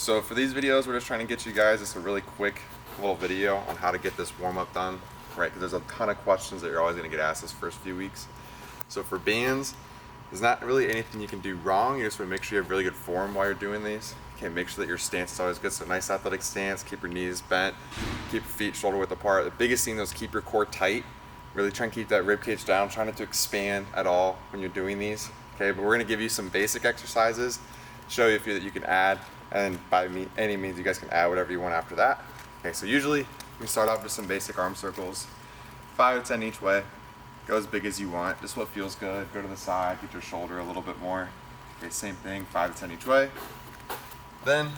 So for these videos, we're just trying to get you guys just a really quick little video on how to get this warm-up done, right? Because there's a ton of questions that you're always going to get asked this first few weeks. So for bands, there's not really anything you can do wrong. You just want to make sure you have really good form while you're doing these. Okay, make sure that your stance is always good. So nice athletic stance, keep your knees bent, keep your feet shoulder width apart. The biggest thing though is keep your core tight. Really try and keep that rib cage down, try not to expand at all when you're doing these. Okay, but we're gonna give you some basic exercises, show you a few that you can add, and by any means you guys can add whatever you want after that. Okay, so usually we start off with some basic arm circles, 5 to 10 each way. Go as big as you want, just what feels good. Go to the side, get your shoulder a little bit more. Okay, same thing, 5 to 10 each way. Then,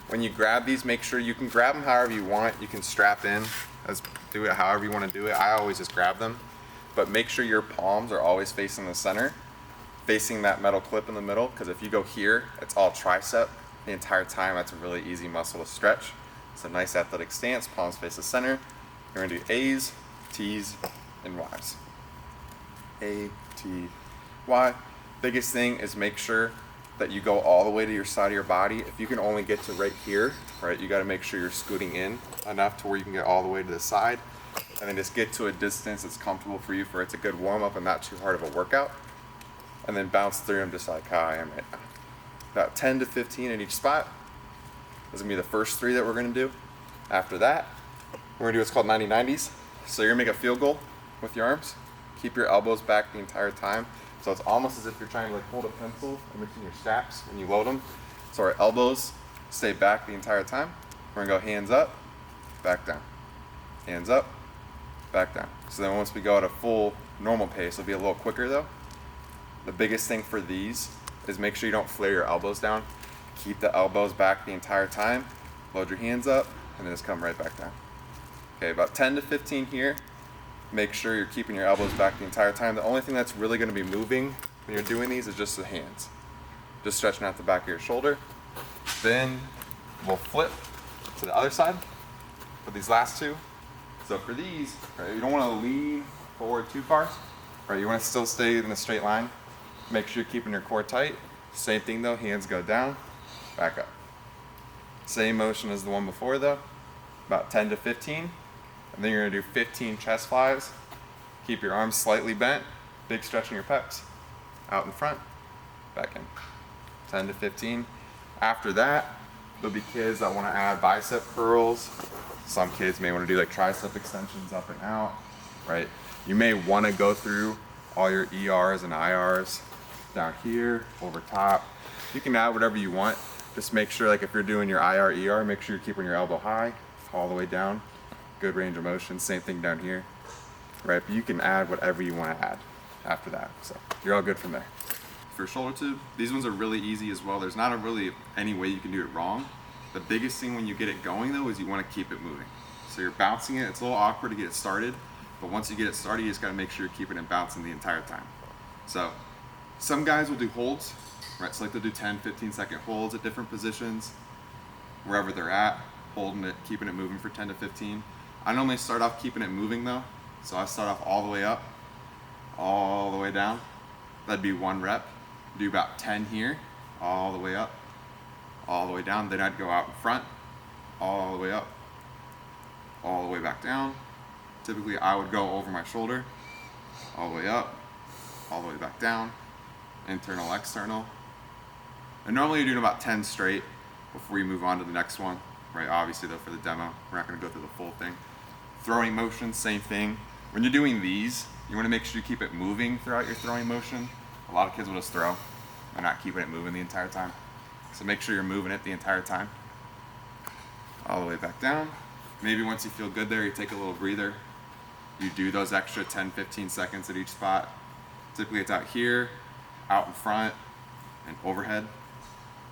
when you grab these, make sure you can grab them however you want. You can strap in, do it however you want to do it. I always just grab them, but make sure your palms are always facing the center, facing that metal clip in the middle, because if you go here, it's all tricep the entire time. That's a really easy muscle to stretch. It's a nice athletic stance, palms face the center. You're gonna do A's, T's, and Y's. A, T, Y. Biggest thing is make sure that you go all the way to your side of your body. If you can only get to right here, right, you gotta make sure you're scooting in enough to where you can get all the way to the side, and then just get to a distance that's comfortable for you, for it's a good warm up and not too hard of a workout. And then bounce through them just like how I am right now. About 10 to 15 in each spot. Those are gonna be the first 3 that we're gonna do. After that, we're gonna do what's called 90-90s. So you're gonna make a field goal with your arms. Keep your elbows back the entire time. So it's almost as if you're trying to like hold a pencil in between your straps when you load them. So our elbows stay back the entire time. We're gonna go hands up, back down. Hands up, back down. So then once we go at a full normal pace, it'll be a little quicker though. The biggest thing for these is make sure you don't flare your elbows down. Keep the elbows back the entire time. Load your hands up, and then just come right back down. Okay, about 10 to 15 here. Make sure you're keeping your elbows back the entire time. The only thing that's really gonna be moving when you're doing these is just the hands. Just stretching out the back of your shoulder. Then we'll flip to the other side for these last 2. So for these, right, you don't wanna lean forward too far. Right, you wanna still stay in a straight line. Make sure you're keeping your core tight. Same thing though, hands go down, back up. Same motion as the one before though, about 10 to 15. And then you're gonna do 15 chest flies. Keep your arms slightly bent, big stretch in your pecs. Out in front, back in. 10 to 15. After that, there'll be kids that wanna add bicep curls. Some kids may wanna do like tricep extensions up and out, right? You may wanna go through all your ERs and IRs down here, over top. You can add whatever you want. Just make sure, like if you're doing your IR, ER, make sure you're keeping your elbow high, all the way down. Good range of motion, same thing down here, right? But you can add whatever you want to add after that. So you're all good from there. For shoulder tube, these ones are really easy as well. There's not really any way you can do it wrong. The biggest thing when you get it going though is you want to keep it moving. So you're bouncing it, it's a little awkward to get it started, but once you get it started, you just got to make sure you're keeping it bouncing the entire time. So some guys will do holds, right? So like they'll do 10, 15 second holds at different positions, wherever they're at, holding it, keeping it moving for 10 to 15. I normally start off keeping it moving though. So I start off all the way up, all the way down. That'd be 1 rep. Do about 10 here, all the way up, all the way down. Then I'd go out in front, all the way up, all the way back down. Typically I would go over my shoulder, all the way up, all the way back down, internal, external. And normally you're doing about 10 straight before you move on to the next one, right? Obviously though, for the demo, we're not gonna go through the full thing. Throwing motion, same thing. When you're doing these, you wanna make sure you keep it moving throughout your throwing motion. A lot of kids will just throw and not keeping it moving the entire time. So make sure you're moving it the entire time. All the way back down. Maybe once you feel good there, you take a little breather. You do those extra 10, 15 seconds at each spot. Typically it's out here, out in front, and overhead.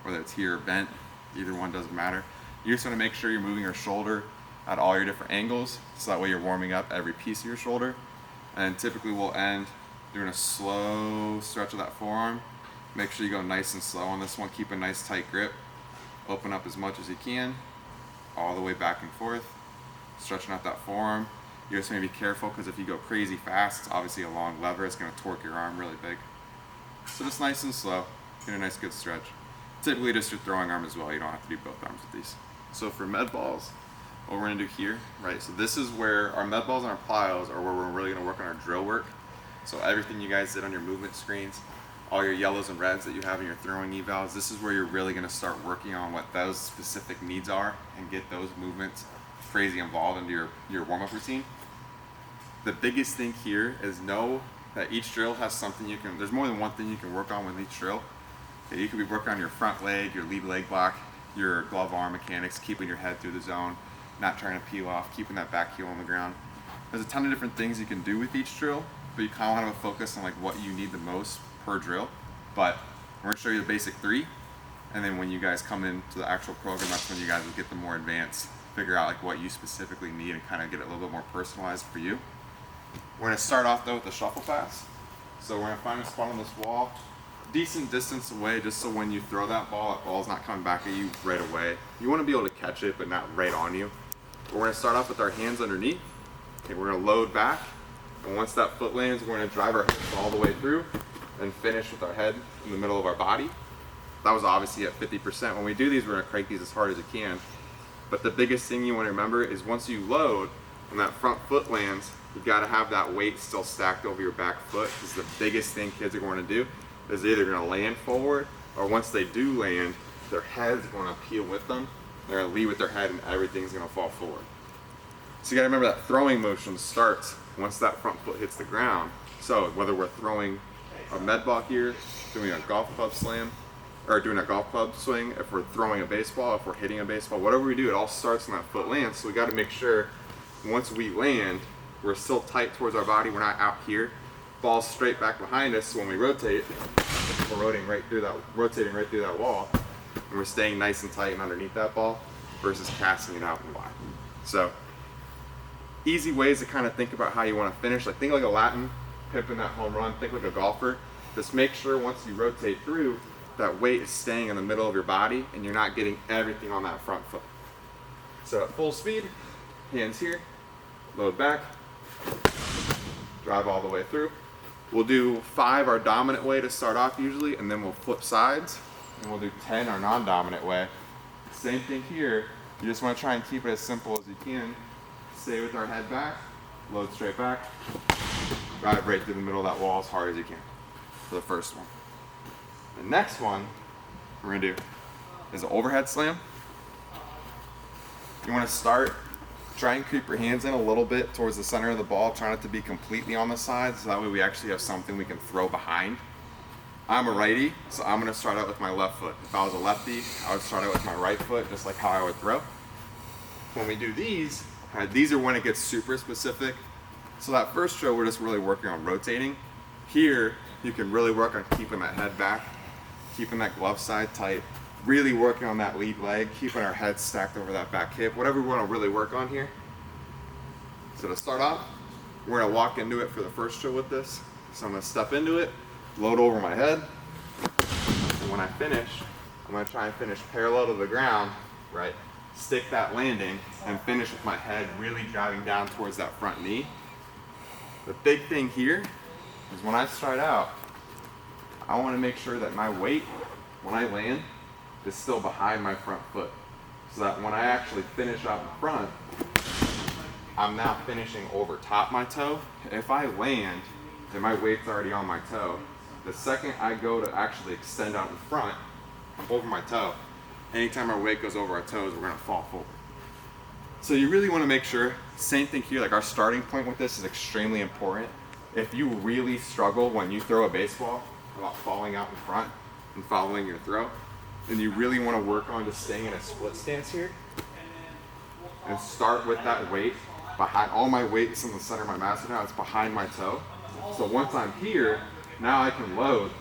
Whether it's here or bent, either one doesn't matter. You just wanna make sure you're moving your shoulder at all your different angles, so that way you're warming up every piece of your shoulder. And typically we'll end doing a slow stretch of that forearm. Make sure you go nice and slow on this one. Keep a nice tight grip. Open up as much as you can, all the way back and forth. Stretching out that forearm. You just want to be careful because if you go crazy fast, it's obviously a long lever. It's going to torque your arm really big. So just nice and slow. Get a nice good stretch. typically just your throwing arm as well. You don't have to do both arms with these. So for med balls, what we're gonna do here, right? So this is where our med balls and our plyos are where we're really gonna work on our drill work. So everything you guys did on your movement screens, all your yellows and reds that you have in your throwing evals, this is where you're really gonna start working on what those specific needs are and get those movements crazy involved into your warm-up routine. The biggest thing here is know that each drill has something there's more than one thing you can work on with each drill. Okay, you could be working on your front leg, your lead leg block, your glove arm mechanics, keeping your head through the zone, not trying to peel off, keeping that back heel on the ground. There's a ton of different things you can do with each drill, but you kind of want to focus on like what you need the most per drill. But we're gonna show you the basic 3, and then when you guys come into the actual program, that's when you guys will get the more advanced, figure out like what you specifically need and kind of get it a little bit more personalized for you. We're gonna start off though with the shuffle pass. So we're gonna find a spot on this wall, decent distance away, just so when you throw that ball's not coming back at you right away. You wanna be able to catch it, but not right on you. We're gonna start off with our hands underneath. Okay, we're gonna load back, and once that foot lands, we're gonna drive our hips all the way through and finish with our head in the middle of our body. That was obviously at 50%. When we do these, we're gonna crank these as hard as you can. But the biggest thing you wanna remember is once you load, when that front foot lands, you gotta have that weight still stacked over your back foot, because the biggest thing kids are going to do is they're either gonna land forward, or once they do land, their head's gonna peel with them. They're gonna lead with their head and everything's gonna fall forward. So you gotta remember that throwing motion starts once that front foot hits the ground. So whether we're throwing a med ball here, doing a golf club slam, or doing a golf club swing, if we're throwing a baseball, if we're hitting a baseball, whatever we do, it all starts when that foot lands. So we gotta make sure once we land, we're still tight towards our body, we're not out here. Ball's straight back behind us, so when we rotate, we're rotating right through that wall, and we're staying nice and tight and underneath that ball versus casting it out and wide. So easy ways to kind of think about how you want to finish. Like think like a Latin, pimping that home run, think like a golfer. Just make sure once you rotate through, that weight is staying in the middle of your body and you're not getting everything on that front foot. So at full speed, hands here, load back, drive all the way through. We'll do 5 our dominant way to start off usually, and then we'll flip sides, and we'll do 10 our non-dominant way. Same thing here. You just want to try and keep it as simple as you can. Stay with our head back, load straight back, drive right through the middle of that wall as hard as you can for the first one. The next one we're going to do is an overhead slam. You want to try and creep your hands in a little bit towards the center of the ball, try not to be completely on the sides, so that way we actually have something we can throw behind. I'm a righty, so I'm going to start out with my left foot. If I was a lefty, I would start out with my right foot, just like how I would throw. When we do these are when it gets super specific. So that first drill, we're just really working on rotating. Here, you can really work on keeping that head back, keeping that glove side tight, really working on that lead leg, keeping our head stacked over that back hip, whatever we want to really work on here. So to start off, we're going to walk into it for the first drill with this. So I'm going to step into it, load over my head, and when I finish, I'm going to try and finish parallel to the ground, right? Stick that landing and finish with my head really driving down towards that front knee. The big thing here is when I start out, I want to make sure that my weight, when I land, is still behind my front foot, so that when I actually finish out in front, I'm now finishing over top my toe. If I land and my weight's already on my toe, the second I go to actually extend out in front, I'm over my toe. Anytime our weight goes over our toes, we're gonna fall forward. So you really wanna make sure, same thing here, like our starting point with this is extremely important. If you really struggle when you throw a baseball about falling out in front and following your throw, then you really want to work on just staying in a split stance here and start with that weight behind. All my weight is in the center of my mass now, it's behind my toe. So once I'm here, now I can load,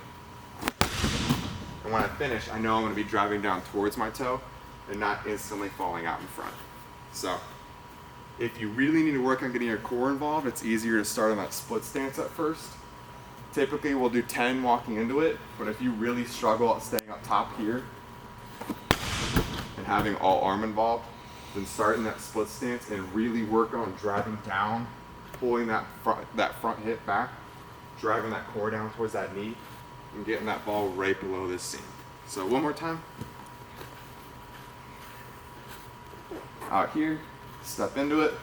and when I finish, I know I'm going to be driving down towards my toe and not instantly falling out in front. So if you really need to work on getting your core involved, it's easier to start on that split stance at first. Typically we'll do 10 walking into it, but if you really struggle at staying up top here and having all arm involved, then start in that split stance and really work on driving down, pulling that front hip back, driving that core down towards that knee, and getting that ball right below this seam. So one more time. Out here, step into it.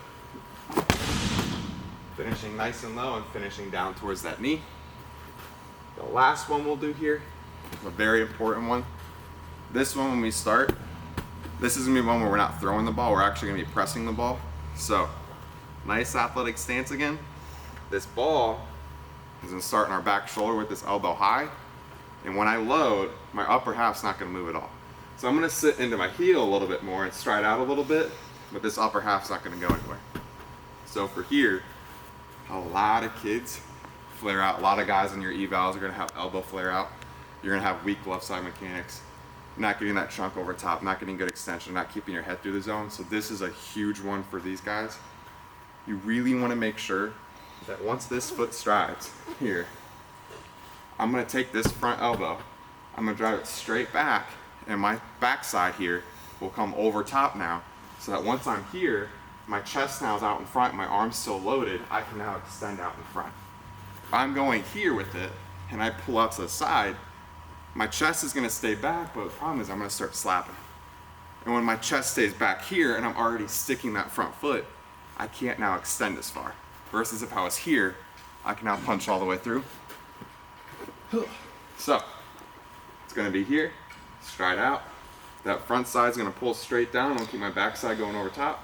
Finishing nice and low and finishing down towards that knee. The last one we'll do here is a very important one. This one, when we start, this is gonna be one where we're not throwing the ball, we're actually gonna be pressing the ball. So, nice athletic stance again. This ball is gonna start in our back shoulder with this elbow high. And when I load, my upper half's not gonna move at all. So I'm gonna sit into my heel a little bit more and stride out a little bit, but this upper half's not gonna go anywhere. So for here, a lot of kids flare out. A lot of guys in your evals are gonna have elbow flare out. You're gonna have weak left side mechanics, not getting that chunk over top, not getting good extension, not keeping your head through the zone. So this is a huge one for these guys. You really wanna make sure that once this foot strides here, I'm gonna take this front elbow, I'm gonna drive it straight back, and my backside here will come over top now, so that once I'm here, my chest now is out in front, my arm's still loaded, I can now extend out in front. If I'm going here with it, and I pull out to the side, my chest is gonna stay back, but the problem is I'm gonna start slapping. And when my chest stays back here, and I'm already sticking that front foot, I can't now extend as far. Versus if I was here, I can now punch all the way through. So, it's gonna be here, stride out. That front side's gonna pull straight down, I'll keep my back side going over top.